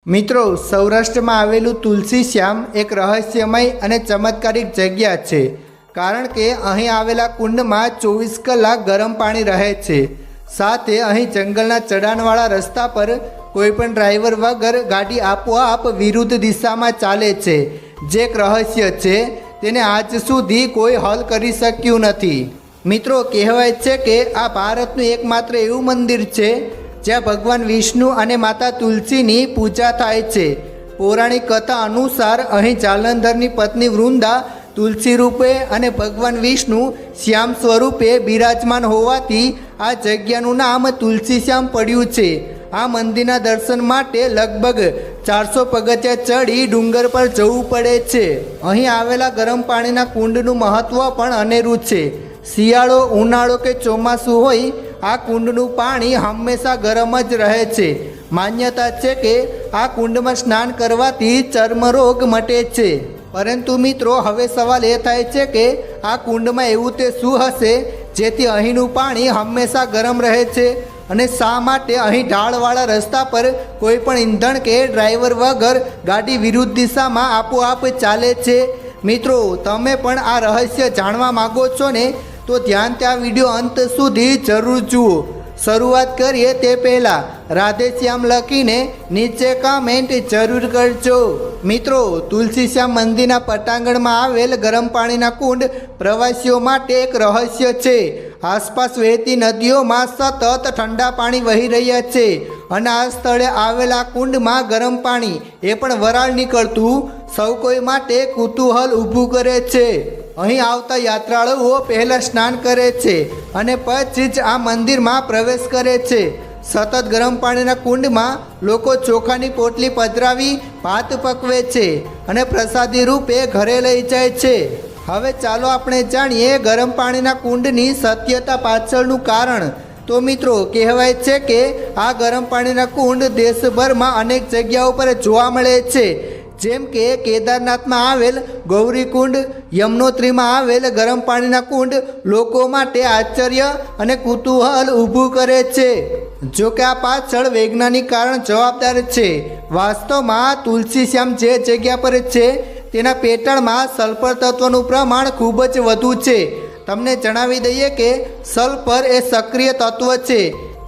મિત્રો, સૌરાષ્ટ્રમાં આવેલું તુલસીશ્યામ એક રહસ્યમય અને ચમત્કારિક જગ્યા છે, કારણ કે અહીં આવેલા કુંડમાં 24 કલાક ગરમ પાણી રહે છે. સાથે અહીં જંગલના ચઢાણવાળા રસ્તા પર કોઈપણ ડ્રાઈવર વગર ગાડી આપોઆપ વિરુદ્ધ દિશામાં ચાલે છે. જે એક રહસ્ય છે, તેને આજ સુધી કોઈ હલ કરી શક્યું નથી. મિત્રો, કહેવાય છે કે આ ભારતનું એકમાત્ર એવું મંદિર છે જ્યાં ભગવાન વિષ્ણુ અને માતા તુલસીની પૂજા થાય છે. પૌરાણિક કથા અનુસાર અહીં જાલંધરની પત્ની વૃંદા તુલસી રૂપે અને ભગવાન વિષ્ણુ શ્યામ સ્વરૂપે બિરાજમાન હોવાથી આ જગ્યાનું નામ તુલસીશ્યામ પડ્યું છે. આ મંદિરના દર્શન માટે લગભગ 400 પગથિયા ચડી ડુંગર પર જવું પડે છે. અહીં આવેલા ગરમ પાણીના કુંડનું મહત્ત્વ પણ અનેરું છે. શિયાળો, ઉનાળો કે ચોમાસું હોય, આ કુંડનું પાણી હંમેશા ગરમ જ રહે છે. માન્યતા છે કે આ કુંડમાં સ્નાન કરવાથી ચર્મરોગ મટે છે. પરંતુ મિત્રો, હવે સવાલ એ થાય છે કે આ કુંડમાં એવું તે શું હશે જેથી અહીંનું પાણી હંમેશા ગરમ રહે છે, અને શા માટે અહીં ઢાળવાળા રસ્તા પર કોઈ પણ ઈંધણ કે ડ્રાઈવર વગર ગાડી વિરુદ્ધ દિશામાં આપોઆપ ચાલે છે? મિત્રો, તમે પણ આ રહસ્ય જાણવા માગો છો ને? તો ધ્યાનથી આ વિડીયો અંત સુધી જરૂર જુઓ. શરૂઆત કરીએ તે પહેલાં રાધેશ્યામ લખીને નીચે કમેન્ટ જરૂર કરજો. મિત્રો, તુલસીશ્યામ મંદિરના પટાંગણમાં આવેલ ગરમ પાણીના કુંડ પ્રવાસીઓ માટે એક રહસ્ય છે. આસપાસ વહેતી નદીઓમાં સતત ઠંડા પાણી વહી રહ્યા છે, અને આ સ્થળે આવેલા કુંડમાં ગરમ પાણી, એ પણ વરાળ નીકળતું, સૌ કોઈ માટે કુતૂહલ ઊભું કરે છે. અહીં આવતા યાત્રાળુઓ પહેલાં સ્નાન કરે છે અને પછી જ આ મંદિરમાં પ્રવેશ કરે છે. સતત ગરમ પાણીના કુંડમાં લોકો ચોખાની પોટલી પધરાવી ભાત પકવે છે અને પ્રસાદી રૂપે ઘરે લઈ જાય છે. હવે ચાલો આપણે જાણીએ ગરમ પાણીના કુંડની સત્યતા પાછળનું કારણ. તો મિત્રો, કહેવાય છે કે આ ગરમ પાણીના કુંડ દેશભરમાં અનેક જગ્યાઓ પર જોવા મળે છે, જેમ કે કેદારનાથમાં આવેલ ગૌરીકુંડ, યમનોત્રીમાં આવેલ ગરમ પાણીના કુંડ લોકો માટે આશ્ચર્ય અને કુતૂહલ ઊભું કરે છે. જો કે આ પાછળ વૈજ્ઞાનિક કારણ જવાબદાર છે. વાસ્તવમાં તુલસીશ્યામ જે જગ્યા પર છે તેના પેટાળમાં સલ્ફર તત્વનું પ્રમાણ ખૂબ જ વધુ છે. તમને જણાવી દઈએ કે સલ્ફર એ સક્રિય તત્વ છે,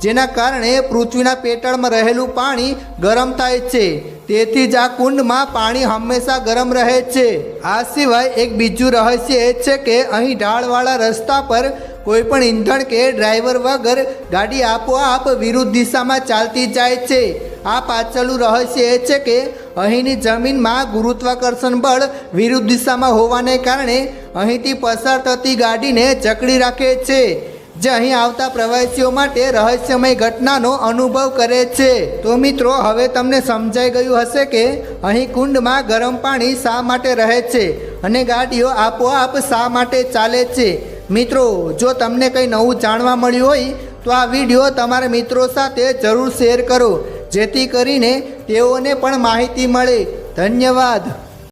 જેના કારણે પૃથ્વીના પેટાળમાં રહેલું પાણી ગરમ થાય છે. તેથી જ આ કુંડમાં પાણી હંમેશા ગરમ રહે છે. આ સિવાય એક બીજું રહસ્ય એ છે કે અહીં ઢાળવાળા રસ્તા પર કોઈ પણ ઈંધણ કે ડ્રાઈવર વગર ગાડી આપોઆપ વિરુદ્ધ દિશામાં ચાલતી જાય છે. આ પાછળનું રહસ્ય એ છે કે અહીંની જમીનમાં ગુરુત્વાકર્ષણ બળ વિરુદ્ધ દિશામાં હોવાને કારણે અહીંથી પસાર થતી ગાડીને જકડી રાખે છે, જે અહીં આવતા પ્રવાસીઓ માટે રહસ્યમય ઘટનાનો અનુભવ કરે છે. તો મિત્રો, હવે તમને સમજાઈ ગયું હશે કે અહીં કુંડમાં ગરમ પાણી શા માટે રહે છે અને ગાડીઓ આપોઆપ શા માટે ચાલે છે. મિત્રો, જો તમને કંઈ નવું જાણવા મળ્યું હોય તો આ વિડીયો તમારા મિત્રો સાથે જરૂર શેર કરો, જેથી કરીને તેઓને પણ માહિતી મળે. ધન્યવાદ.